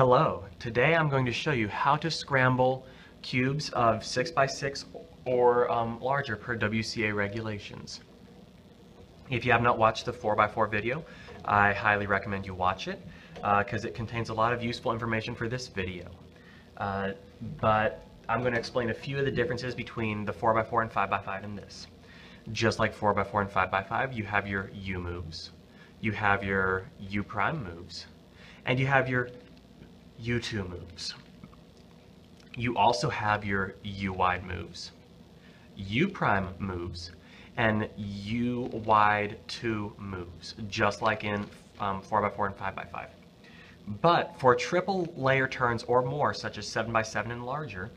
Hello, today I'm going to show you how to scramble cubes of 6 by 6 or larger per WCA regulations. If you have not watched the 4 by 4 video, I highly recommend you watch it because it contains a lot of useful information for this video. But I'm going to explain a few of the differences between the 4 by 4 and 5 by 5 in this. Just like 4 by 4 and 5 by 5, you have your U moves, you have your U prime moves, and you have your U2 moves. You also have your U wide moves, U prime moves, and U wide 2 moves, just like in 4 by 4 and 5 by 5. But for triple layer turns or more, such as 7 by 7 and larger,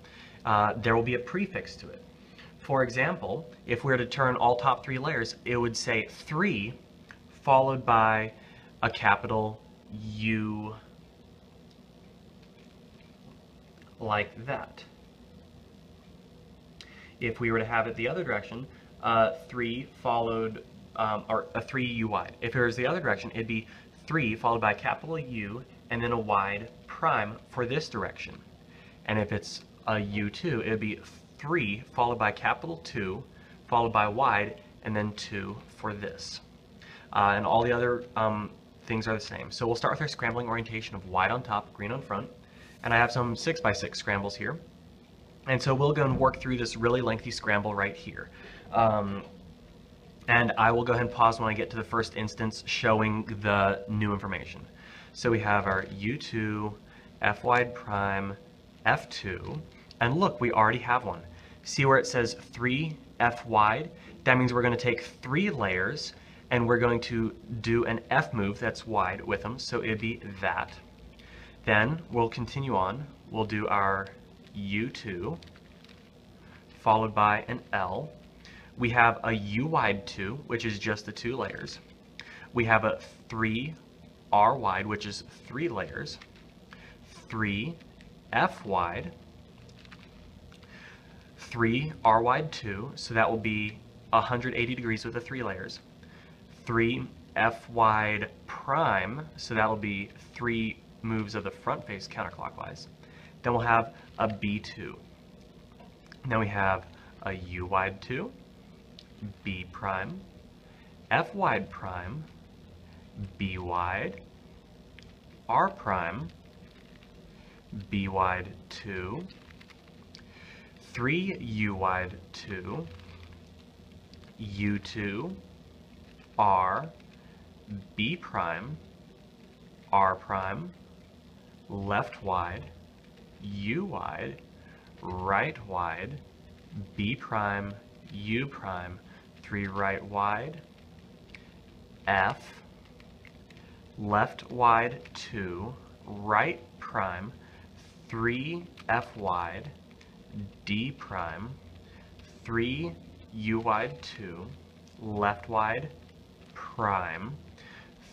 there will be a prefix to it. For example, if we were to turn all top 3 layers, it would say 3 followed by a capital U, like that. If we were to have it the other direction, 3 followed, or a 3 U wide. If it was the other direction, it'd be 3 followed by a capital U and then a wide prime for this direction. And if it's a U2, it'd be 3 followed by capital 2 followed by wide and then 2 for this. And all the other things are the same. So we'll start with our scrambling orientation of wide on top, green on front. And I have some 6 by 6 scrambles here. And so we'll go and work through this really lengthy scramble right here. And I will go ahead and pause when I get to the first instance showing the new information. So we have our U2, F wide prime, F2, and look, we already have one. See where it says 3 F wide? That means we're going to take 3 layers and we're going to do an F move that's wide with them, so it'd be that. Then we'll continue on. We'll do our U2 followed by an L. We have a U wide 2, which is just the 2 layers. We have a 3 R wide, which is 3 layers. 3 F wide. 3 R wide 2, so that will be 180 degrees with the 3 layers. 3 F wide prime, so that will be 3 moves of the front face counterclockwise. Then we'll have a B2. Then we have a U wide 2, B prime, F wide prime, B wide, R prime, B wide 2, 3 U wide 2, U2, R, B prime, R prime, left wide, U wide, right wide, B prime, U prime, 3 right wide, F, left wide 2, right prime, 3 F wide, D prime, 3 U wide 2, left wide prime,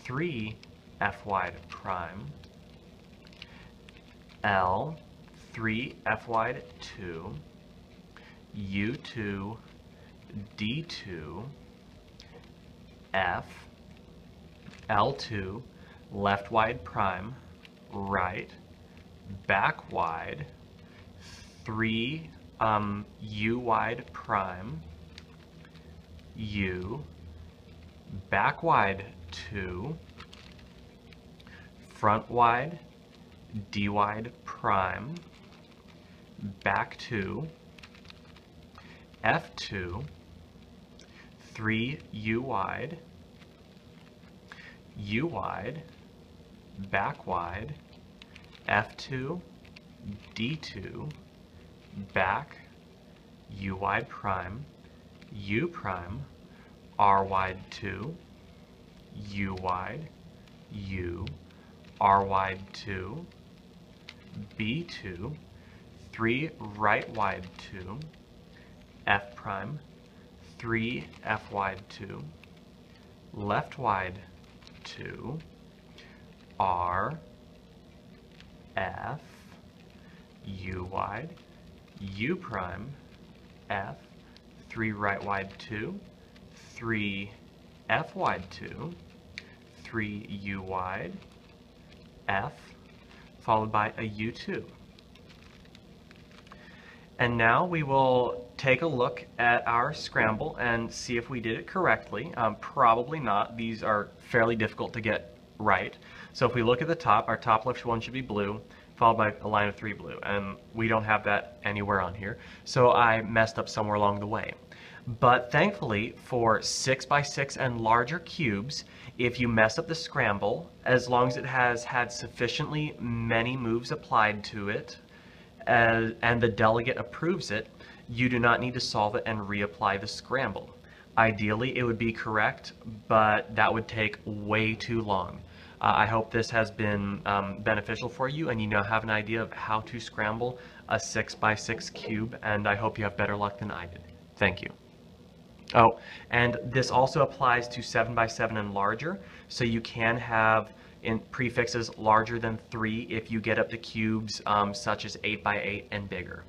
3 F wide prime, L, 3 F wide 2, U2, D2, F, L2, left wide prime, right, back wide, 3 U wide prime, U, back wide 2, front wide, D wide prime, back 2, F2, 3 U wide, U wide, back wide, F2, D2, back, U wide prime, U prime, R wide 2, U wide, U, R wide 2, B2, 3 right wide 2, F prime, 3 F wide 2, left wide 2, R, F, U wide, U prime, F, 3 right wide 2, 3 F wide 2, 3 U wide, F, followed by a U2. And now we will take a look at our scramble and see if we did it correctly. Probably not. These are fairly difficult to get right. So if we look at the top, our top left one should be blue, followed by a line of 3 blue. And we don't have that anywhere on here. So I messed up somewhere along the way. But thankfully, for 6 by 6 and larger cubes, if you mess up the scramble, as long as it has had sufficiently many moves applied to it, and the delegate approves it, you do not need to solve it and reapply the scramble. Ideally, it would be correct, but that would take way too long. I hope this has been beneficial for you and you now have an idea of how to scramble a 6 by 6 cube, and I hope you have better luck than I did. Thank you. Oh, and this also applies to 7 by 7 and larger, so you can have in prefixes larger than 3 if you get up to cubes such as 8 by 8 and bigger.